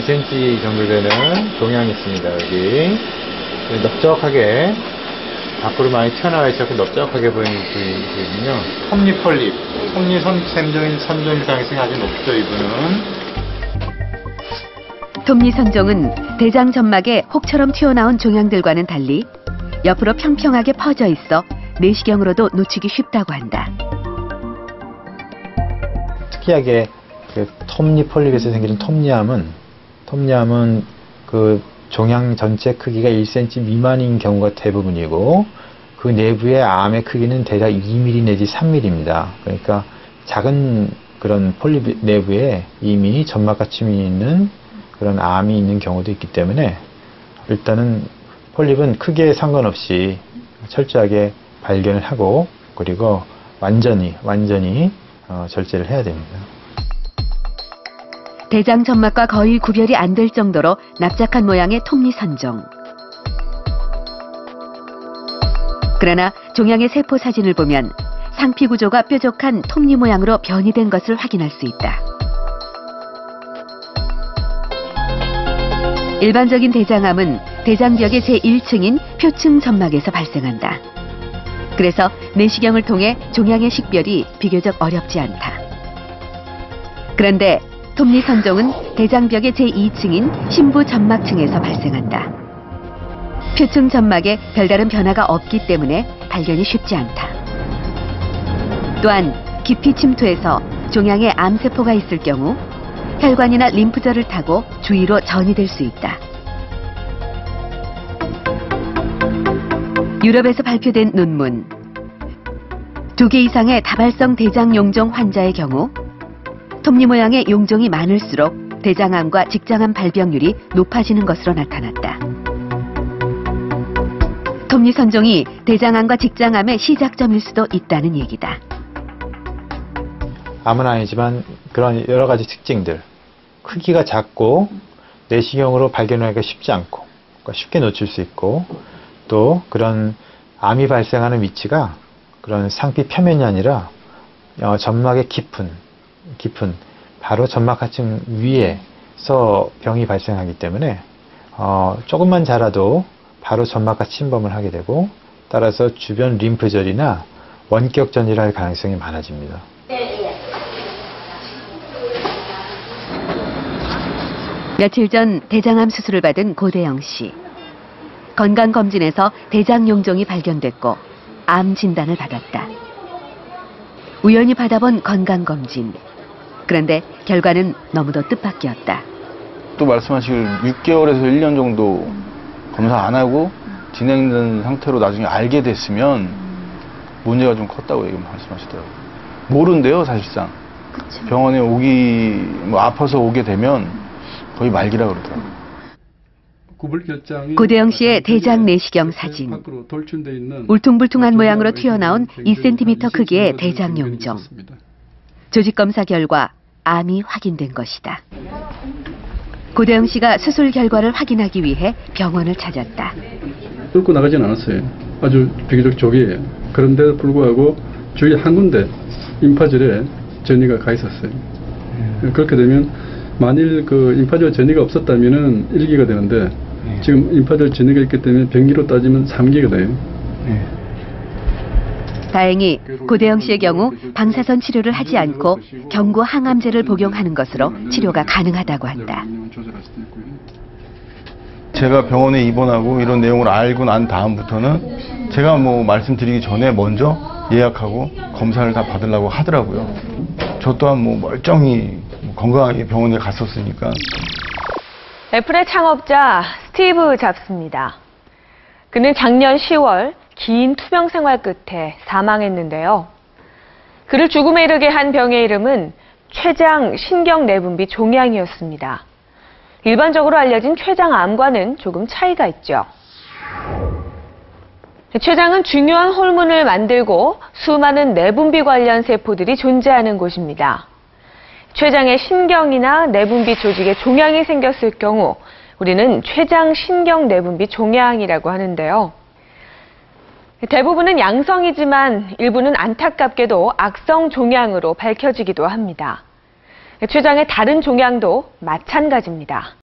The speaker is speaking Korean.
2cm 정도 되는 종양이 있습니다. 여기 넓적하게 밖으로 많이 튀어나와 있었고 넓적하게 보이는 부위거든요. 톱니폴립, 톱니선종인 선종일 가능성이 아주 높죠. 이분은 톱니선종은 대장 점막에 혹처럼 튀어나온 종양들과는 달리 옆으로 평평하게 퍼져 있어 내시경으로도 놓치기 쉽다고 한다. 특이하게 그 톱니폴립에서 생기는 톱니암은 그 종양 전체 크기가 1cm 미만인 경우가 대부분이고 그 내부의 암의 크기는 대략 2mm 내지 3mm입니다. 그러니까 작은 그런 폴립 내부에 이미 점막가침이 있는 그런 암이 있는 경우도 있기 때문에 일단은 폴립은 크기에 상관없이 철저하게 발견을 하고 그리고 완전히 절제를 해야 됩니다. 대장 점막과 거의 구별이 안 될 정도로 납작한 모양의 톱니선종. 그러나 종양의 세포 사진을 보면 상피 구조가 뾰족한 톱니 모양으로 변이된 것을 확인할 수 있다. 일반적인 대장암은 대장벽의 제1층인 표층 점막에서 발생한다. 그래서 내시경을 통해 종양의 식별이 비교적 어렵지 않다. 그런데 톱니선종은 대장벽의 제2층인 심부 점막층에서 발생한다. 표층 점막에 별다른 변화가 없기 때문에 발견이 쉽지 않다. 또한 깊이 침투해서 종양에 암세포가 있을 경우 혈관이나 림프절을 타고 주위로 전이될 수 있다. 유럽에서 발표된 논문. 2개 이상의 다발성 대장 용종 환자의 경우 톱니 모양의 용종이 많을수록 대장암과 직장암 발병률이 높아지는 것으로 나타났다. 톱니선종이 대장암과 직장암의 시작점일 수도 있다는 얘기다. 암은 아니지만 그런 여러 가지 특징들, 크기가 작고 내시경으로 발견하기가 쉽지 않고 그러니까 쉽게 놓칠 수 있고 또 그런 암이 발생하는 위치가 그런 상피 표면이 아니라 점막의 깊은 바로 점막하층 위에서 병이 발생하기 때문에 조금만 자라도 바로 점막과 침범을 하게 되고 따라서 주변 림프절이나 원격 전이를 할 가능성이 많아집니다. 며칠 전 대장암 수술을 받은 고대영 씨. 건강검진에서 대장 용종이 발견됐고 암 진단을 받았다. 우연히 받아본 건강검진. 그런데 결과는 너무도 뜻밖이었다. 또 말씀하실 6개월에서 1년 정도 검사 안 하고 진행된 상태로 나중에 알게 됐으면 문제가 좀 컸다고 말씀하시더라고요. 모른대요, 사실상. 그쵸. 병원에 아파서 오게 되면 거의 말기라 그러더라고요. 고대영 씨의 대장 내시경 사진. 울퉁불퉁한 모양으로 튀어나온 2cm 크기의 대장 용종. 조직 검사 결과 암이 확인된 것이다. 고대영 씨가 수술 결과를 확인하기 위해 병원을 찾았다. 뚫고 나가진 않았어요. 아주 비교적 조기예요. 그런데도 불구하고 주위 한 군데 임파절에 전이가 가 있었어요. 그렇게 되면 만일 그 임파절 전이가 없었다면은 1기가 되는데 지금 임파절 전이가 있기 때문에 병기로 따지면 3기가 돼요. 다행히 고대영 씨의 경우 방사선 치료를 하지 않고 경구 항암제를 복용하는 것으로 치료가 가능하다고 한다. 제가 병원에 입원하고 이런 내용을 알고 난 다음부터는 제가 말씀드리기 전에 먼저 예약하고 검사를 다 받으려고 하더라고요. 저 또한 멀쩡히 건강하게 병원에 갔었으니까. 애플의 창업자 스티브 잡스입니다. 그는 작년 10월 긴 투병 생활 끝에 사망했는데요. 그를 죽음에 이르게 한 병의 이름은 췌장 신경내분비 종양이었습니다. 일반적으로 알려진 췌장암과는 조금 차이가 있죠. 췌장은 중요한 호르몬을 만들고 수많은 내분비 관련 세포들이 존재하는 곳입니다. 췌장의 신경이나 내분비 조직에 종양이 생겼을 경우 우리는 췌장 신경내분비 종양이라고 하는데요. 대부분은 양성이지만 일부는 안타깝게도 악성 종양으로 밝혀지기도 합니다. 췌장의 다른 종양도 마찬가지입니다.